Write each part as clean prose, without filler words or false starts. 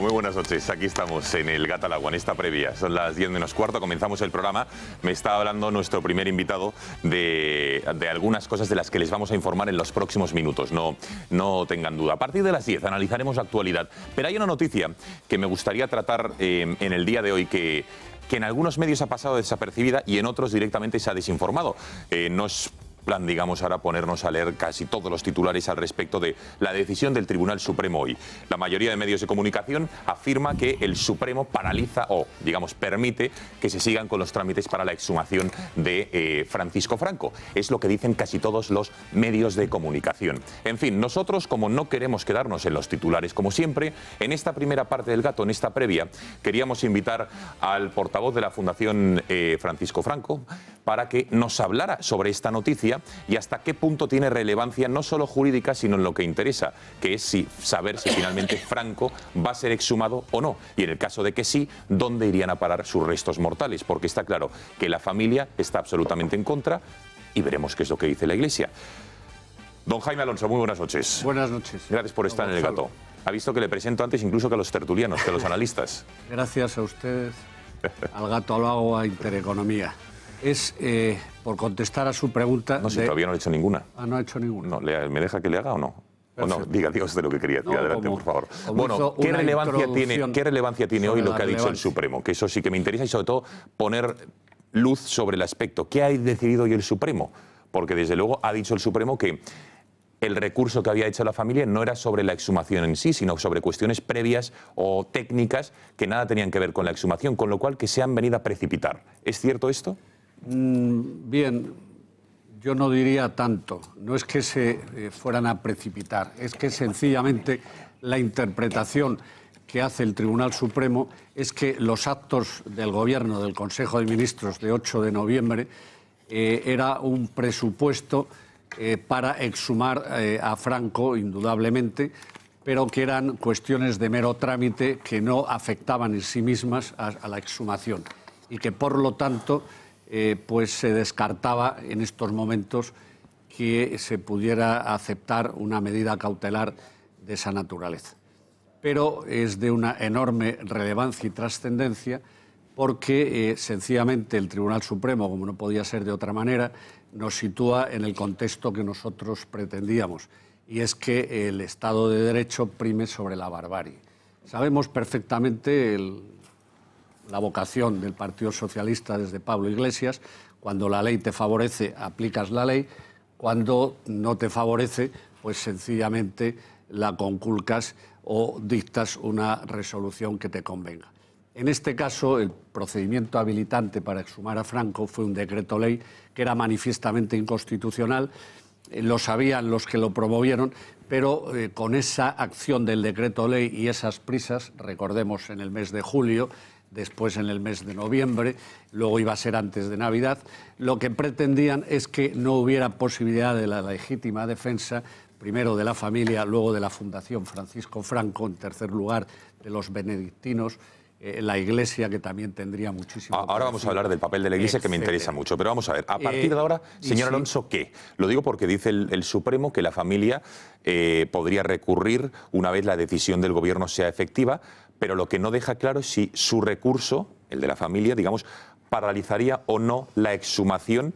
muy buenas noches. Aquí estamos en el Gato al Agua, en esta previa. Son las 10 menos cuarto, comenzamos el programa. Me está hablando nuestro primer invitado de algunas cosas de las que les vamos a informar en los próximos minutos. No tengan duda. A partir de las 10 analizaremos la actualidad. Pero hay una noticia que me gustaría tratar en el día de hoy que en algunos medios ha pasado desapercibida y en otros directamente se ha desinformado. No es plan, digamos, ahora ponernos a leer casi todos los titulares al respecto de la decisión del Tribunal Supremo hoy. La mayoría de medios de comunicación afirma que el Supremo paraliza o, digamos, permite que se sigan con los trámites para la exhumación de Francisco Franco. Es lo que dicen casi todos los medios de comunicación. En fin, nosotros, como no queremos quedarnos en los titulares como siempre, en esta primera parte del Gato, en esta previa, queríamos invitar al portavoz de la Fundación Francisco Franco para que nos hablara sobre esta noticia y hasta qué punto tiene relevancia no solo jurídica, sino en lo que interesa, que es saber si finalmente Franco va a ser exhumado o no. Y en el caso de que sí, ¿dónde irían a parar sus restos mortales? Porque está claro que la familia está absolutamente en contra y veremos qué es lo que dice la Iglesia. Don Jaime Alonso, muy buenas noches. Buenas noches. Gracias por estar en el Gato. Ha visto que le presento antes incluso que a los tertulianos, que a los analistas. Gracias a usted, al Gato al Agua, Intereconomía. Es por contestar a su pregunta... No, si todavía no le he hecho ninguna. Ah, no ha hecho ninguna. No, ¿me deja que le haga o no? Perfecto. O no, diga usted lo que quería decir. Adelante, por favor. Bueno, ¿qué relevancia tiene hoy lo que ha dicho el Supremo? Que eso sí que me interesa y sobre todo poner luz sobre el aspecto. ¿Qué ha decidido hoy el Supremo? Porque desde luego ha dicho el Supremo que el recurso que había hecho la familia no era sobre la exhumación en sí, sino sobre cuestiones previas o técnicas que nada tenían que ver con la exhumación, con lo cual que se han venido a precipitar. ¿Es cierto esto? Bien, yo no diría tanto. No es que se fueran a precipitar, es que sencillamente la interpretación que hace el Tribunal Supremo es que los actos del Gobierno, del Consejo de Ministros de 8 de noviembre, era un presupuesto para exhumar a Franco, indudablemente, pero que eran cuestiones de mero trámite que no afectaban en sí mismas a la exhumación y que, por lo tanto, pues se descartaba en estos momentos que se pudiera aceptar una medida cautelar de esa naturaleza. Pero es de una enorme relevancia y trascendencia porque sencillamente el Tribunal Supremo, como no podía ser de otra manera, nos sitúa en el contexto que nosotros pretendíamos, y es que el Estado de Derecho prime sobre la barbarie. Sabemos perfectamente la vocación del Partido Socialista desde Pablo Iglesias: cuando la ley te favorece, aplicas la ley; cuando no te favorece, pues sencillamente la conculcas o dictas una resolución que te convenga. En este caso, el procedimiento habilitante para exhumar a Franco fue un decreto ley que era manifiestamente inconstitucional. Lo sabían los que lo promovieron, pero con esa acción del decreto ley y esas prisas, recordemos en el mes de julio, después en el mes de noviembre, luego iba a ser antes de Navidad, lo que pretendían es que no hubiera posibilidad de la legítima defensa, primero de la familia, luego de la Fundación Francisco Franco, en tercer lugar de los benedictinos, la Iglesia, que también tendría muchísimo... Ahora vamos a hablar del papel de la Iglesia, que me interesa mucho, pero vamos a ver, a partir de ahora, señor Alonso, ¿qué? Lo digo porque dice el Supremo que la familia podría recurrir una vez la decisión del Gobierno sea efectiva, pero lo que no deja claro es si su recurso, el de la familia, digamos, paralizaría o no la exhumación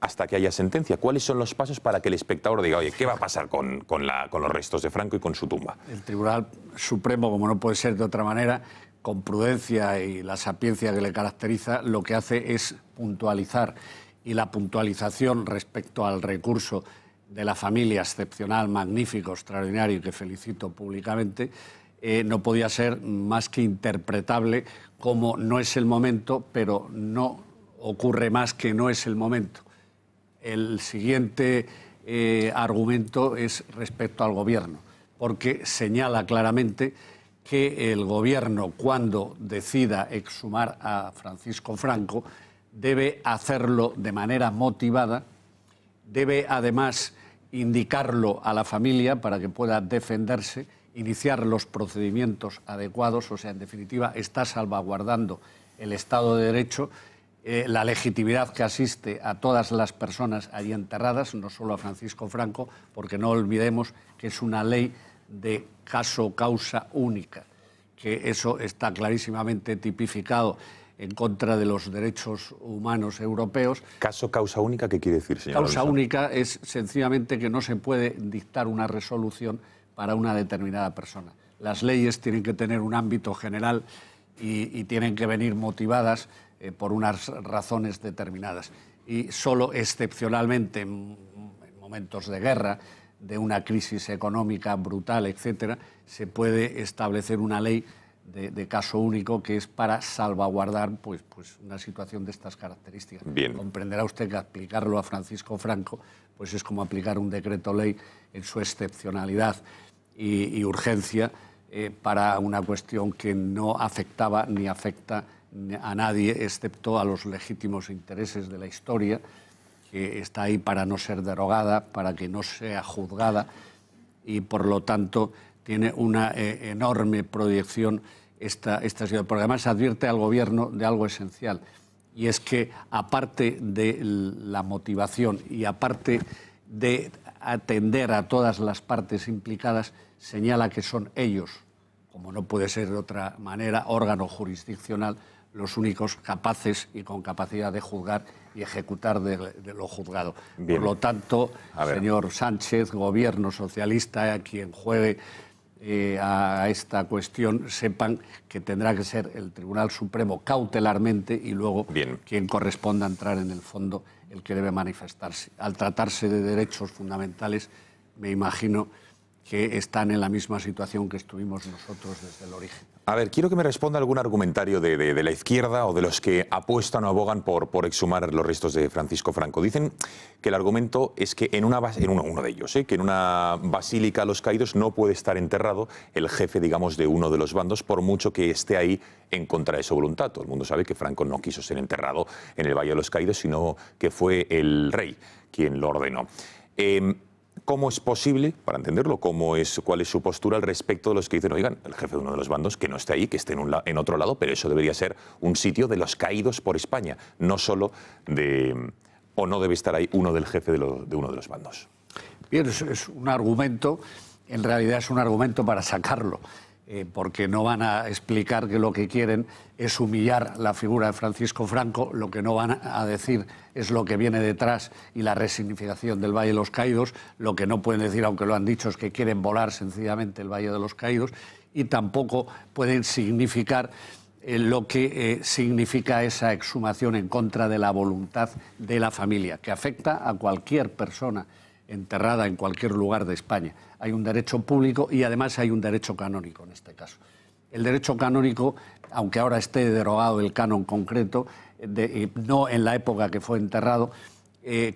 hasta que haya sentencia. ¿Cuáles son los pasos para que el espectador diga, oye, ¿qué va a pasar con los restos de Franco y con su tumba? El Tribunal Supremo, como no puede ser de otra manera, con prudencia y la sapiencia que le caracteriza, lo que hace es puntualizar, y la puntualización respecto al recurso de la familia, excepcional, magnífico, extraordinario, y que felicito públicamente, no podía ser más que interpretable como no es el momento, pero no ocurre más que no es el momento. El siguiente argumento es respecto al Gobierno, porque señala claramente que el Gobierno, cuando decida exhumar a Francisco Franco, debe hacerlo de manera motivada, debe además indicarlo a la familia para que pueda defenderse, iniciar los procedimientos adecuados, o sea, en definitiva, está salvaguardando el Estado de Derecho, la legitimidad que asiste a todas las personas allí enterradas, no solo a Francisco Franco, porque no olvidemos que es una ley de caso-causa única. que eso está clarísimamente tipificado en contra de los derechos humanos europeos. ¿Caso causa única qué quiere decir, señor Causa Alonso? única es sencillamente que no se puede dictar una resolución para una determinada persona. Las leyes tienen que tener un ámbito general y tienen que venir motivadas por unas razones determinadas. Y solo excepcionalmente en momentos de guerra, de una crisis económica brutal, etcétera, se puede establecer una ley de caso único que es para salvaguardar pues una situación de estas características. Bien. Comprenderá usted que aplicarlo a Francisco Franco pues es como aplicar un decreto ley en su excepcionalidad y urgencia para una cuestión que no afectaba ni afecta a nadie excepto a los legítimos intereses de la historia, que está ahí para no ser derogada, para que no sea juzgada y por lo tanto tiene una enorme proyección esta situación. Porque además advierte al Gobierno de algo esencial, y es que aparte de la motivación y aparte de atender a todas las partes implicadas, señala que son ellos, como no puede ser de otra manera, órgano jurisdiccional, los únicos capaces y con capacidad de juzgar y ejecutar de lo juzgado. Bien. Por lo tanto, señor Sánchez, Gobierno socialista, quien juegue a esta cuestión, sepan que tendrá que ser el Tribunal Supremo cautelarmente y luego quien corresponda a entrar en el fondo el que debe manifestarse. Al tratarse de derechos fundamentales, me imagino que están en la misma situación que estuvimos nosotros desde el origen. A ver, quiero que me responda algún argumentario de la izquierda o de los que apuestan o abogan por exhumar los restos de Francisco Franco. Dicen que el argumento es que uno de ellos, que en una basílica a los caídos no puede estar enterrado el jefe, digamos, de uno de los bandos, por mucho que esté ahí en contra de su voluntad. Todo el mundo sabe que Franco no quiso ser enterrado en el Valle de los Caídos, sino que fue el rey quien lo ordenó. ¿Cómo es posible, para entenderlo, cuál es su postura al respecto de los que dicen, oigan, el jefe de uno de los bandos, que no esté ahí, que esté en otro lado, pero eso debería ser un sitio de los caídos por España, no solo o no debe estar ahí uno del jefe de uno de los bandos? Bien, es un argumento, en realidad es un argumento para sacarlo, porque no van a explicar que lo que quieren es humillar la figura de Francisco Franco, lo que no van a decir es lo que viene detrás y la resignificación del Valle de los Caídos, lo que no pueden decir, aunque lo han dicho, es que quieren volar sencillamente el Valle de los Caídos, y tampoco pueden significar lo que significa esa exhumación en contra de la voluntad de la familia, que afecta a cualquier persona enterrada en cualquier lugar de España. Hay un derecho público y además hay un derecho canónico en este caso. El derecho canónico, aunque ahora esté derogado el canon concreto, no en la época que fue enterrado,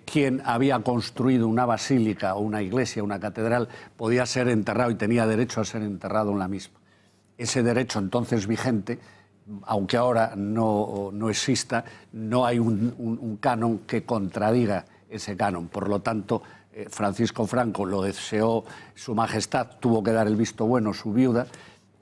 quien había construido una basílica o una iglesia, una catedral, podía ser enterrado y tenía derecho a ser enterrado en la misma. Ese derecho entonces vigente, aunque ahora no exista, no hay un canon que contradiga ese canon. Por lo tanto, Francisco Franco lo deseó Su Majestad, tuvo que dar el visto bueno su viuda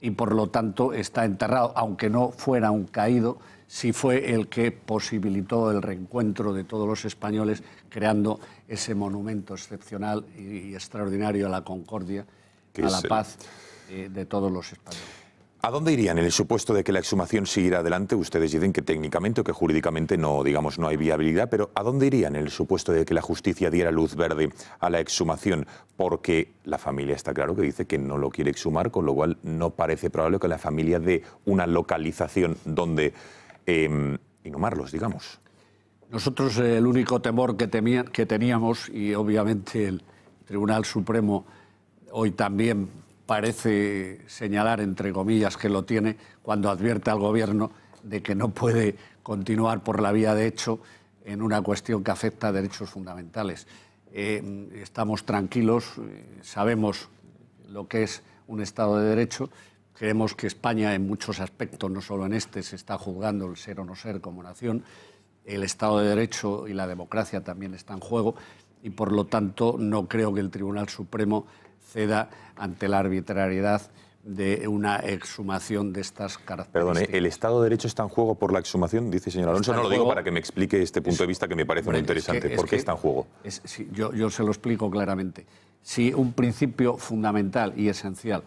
y por lo tanto está enterrado, aunque no fuera un caído, sí fue el que posibilitó el reencuentro de todos los españoles, creando ese monumento excepcional y extraordinario a la concordia, a la paz de todos los españoles. ¿A dónde irían en el supuesto de que la exhumación siguiera adelante? Ustedes dicen que técnicamente o que jurídicamente no hay viabilidad, pero ¿a dónde irían en el supuesto de que la justicia diera luz verde a la exhumación? Porque la familia está claro que dice que no lo quiere exhumar, con lo cual no parece probable que la familia dé una localización donde inhumarlos, digamos. Nosotros el único temor que teníamos, y obviamente el Tribunal Supremo hoy también parece señalar, entre comillas, que lo tiene, cuando advierte al Gobierno de que no puede continuar por la vía de hecho en una cuestión que afecta a derechos fundamentales. Estamos tranquilos, sabemos lo que es un Estado de Derecho, creemos que España en muchos aspectos, no solo en este, se está juzgando el ser o no ser como nación, el Estado de Derecho y la democracia también están en juego y por lo tanto no creo que el Tribunal Supremo ceda ante la arbitrariedad de una exhumación de estas características. Perdone, ¿el Estado de Derecho está en juego por la exhumación? Dice señor Alonso. No lo digo para que me explique este punto de vista que me parece muy interesante. ¿Por qué está en juego? Yo se lo explico claramente. Si un principio fundamental y esencial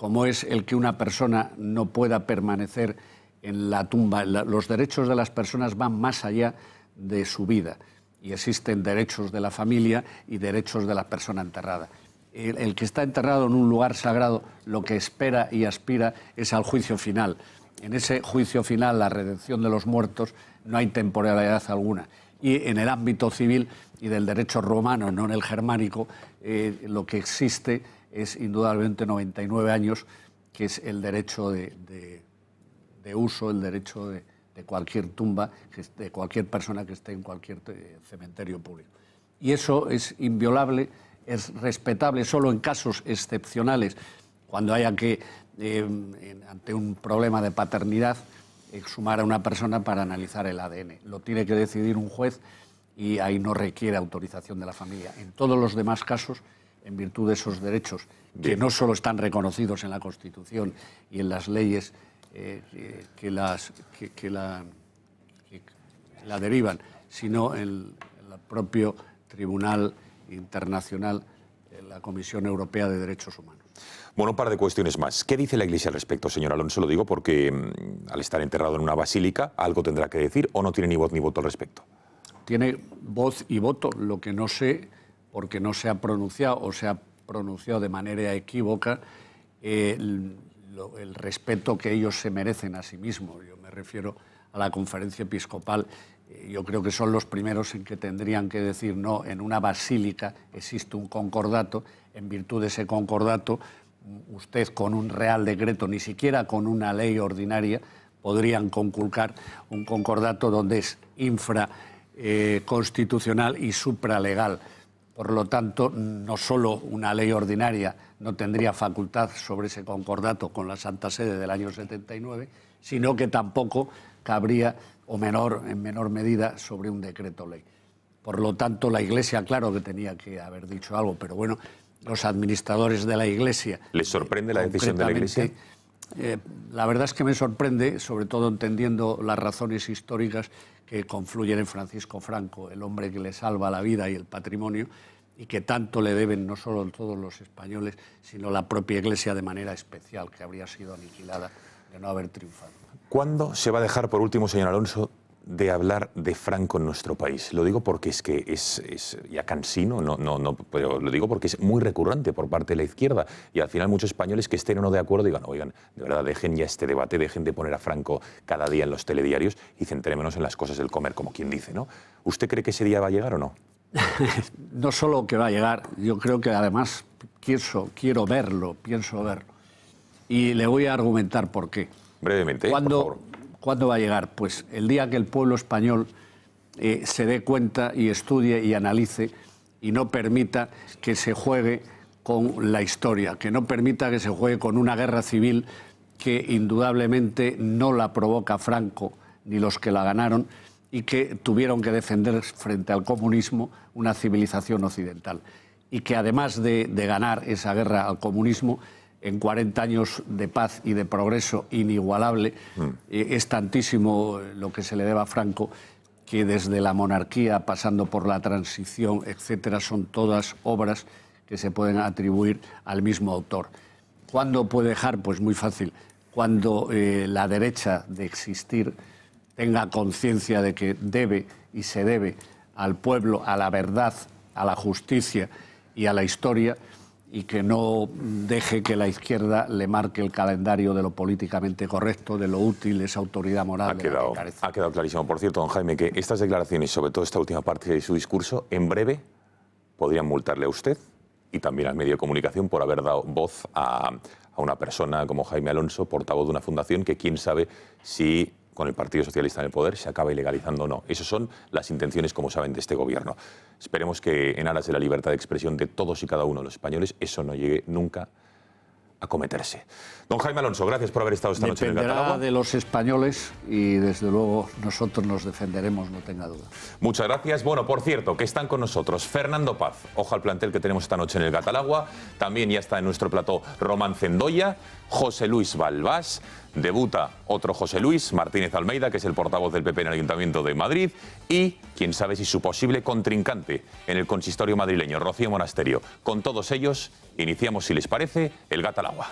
como es el que una persona no pueda permanecer en la tumba. Los derechos de las personas van más allá de su vida y existen derechos de la familia y derechos de la persona enterrada. El que está enterrado en un lugar sagrado lo que espera y aspira es al juicio final. En ese juicio final, la redención de los muertos, no hay temporalidad alguna. Y en el ámbito civil y del derecho romano, no en el germánico, lo que existe es indudablemente 99 años, que es el derecho de uso, el derecho de cualquier tumba, de cualquier persona que esté en cualquier cementerio público. Y eso es inviolable, es respetable solo en casos excepcionales, cuando haya que, ante un problema de paternidad, exhumar a una persona para analizar el ADN. Lo tiene que decidir un juez y ahí no requiere autorización de la familia. En todos los demás casos, en virtud de esos derechos, que no solo están reconocidos en la Constitución y en las leyes que la derivan, sino en el propio Tribunal Internacional, la Comisión Europea de Derechos Humanos. Bueno, un par de cuestiones más. ¿Qué dice la Iglesia al respecto, señor Alonso? Lo digo porque al estar enterrado en una basílica, algo tendrá que decir, o no tiene ni voz ni voto al respecto. Tiene voz y voto, lo que no sé, porque no se ha pronunciado o se ha pronunciado de manera equívoca, el respeto que ellos se merecen a sí mismos. Yo me refiero a la Conferencia Episcopal. Yo creo que son los primeros en que tendrían que decir, no, en una basílica existe un concordato, en virtud de ese concordato, usted con un real decreto, ni siquiera con una ley ordinaria, podrían conculcar un concordato donde es infraconstitucional y supralegal. Por lo tanto, no solo una ley ordinaria no tendría facultad sobre ese concordato con la Santa Sede del año 79, sino que tampoco cabría, en menor medida, sobre un decreto ley. Por lo tanto, la Iglesia, claro que tenía que haber dicho algo, pero bueno, los administradores de la Iglesia... ¿Les sorprende la decisión de la Iglesia? La verdad es que me sorprende, sobre todo entendiendo las razones históricas que confluyen en Francisco Franco, el hombre que le salva la vida y el patrimonio, y que tanto le deben no solo todos los españoles, sino la propia Iglesia de manera especial, que habría sido aniquilada de no haber triunfado. ¿Cuándo se va a dejar, por último, señor Alonso, de hablar de Franco en nuestro país? Lo digo porque es que es ya cansino, pero lo digo porque es muy recurrente por parte de la izquierda, y al final muchos españoles que estén o no de acuerdo digan, oigan, de verdad, dejen ya este debate, dejen de poner a Franco cada día en los telediarios y centrémonos en las cosas del comer, como quien dice, ¿no? ¿Usted cree que ese día va a llegar o no? No solo que va a llegar, yo creo que además quiero verlo, pienso verlo. Y le voy a argumentar por qué. Brevemente, por favor. ¿Cuándo va a llegar? Pues el día que el pueblo español se dé cuenta y estudie y analice y no permita que se juegue con la historia, que no permita que se juegue con una guerra civil que indudablemente no la provoca Franco ni los que la ganaron y que tuvieron que defender frente al comunismo una civilización occidental. Y que además de ganar esa guerra al comunismo, en 40 años de paz y de progreso inigualable, es tantísimo lo que se le debe a Franco que desde la monarquía, pasando por la transición, etcétera, son todas obras que se pueden atribuir al mismo autor. ¿Cuándo puede dejar? Pues muy fácil. Cuando la derecha de existir tenga conciencia de que debe y se debe al pueblo, a la verdad, a la justicia y a la historia, y que no deje que la izquierda le marque el calendario de lo políticamente correcto, de lo útil, esa autoridad moral de la que carece. Ha quedado clarísimo. Por cierto, don Jaime, que estas declaraciones, sobre todo esta última parte de su discurso, en breve podrían multarle a usted y también al medio de comunicación por haber dado voz a una persona como Jaime Alonso, portavoz de una fundación que quién sabe si con el Partido Socialista en el poder se acaba ilegalizando o no. Esas son las intenciones, como saben, de este gobierno. Esperemos que en aras de la libertad de expresión de todos y cada uno de los españoles eso no llegue nunca a cometerse. Don Jaime Alonso, gracias por haber estado esta noche en el Gata al Agua. Dependerá de los españoles y desde luego nosotros nos defenderemos, no tenga duda. Muchas gracias. Bueno, por cierto, que están con nosotros Fernando Paz, ojo al plantel que tenemos esta noche en el Gata al Agua. También ya está en nuestro plató Román Cendoya, José Luis Balbás, debuta otro José Luis Martínez Almeida, que es el portavoz del PP en el Ayuntamiento de Madrid, y quién sabe si su posible contrincante en el consistorio madrileño, Rocío Monasterio. Con todos ellos iniciamos, si les parece, el Gata al Agua.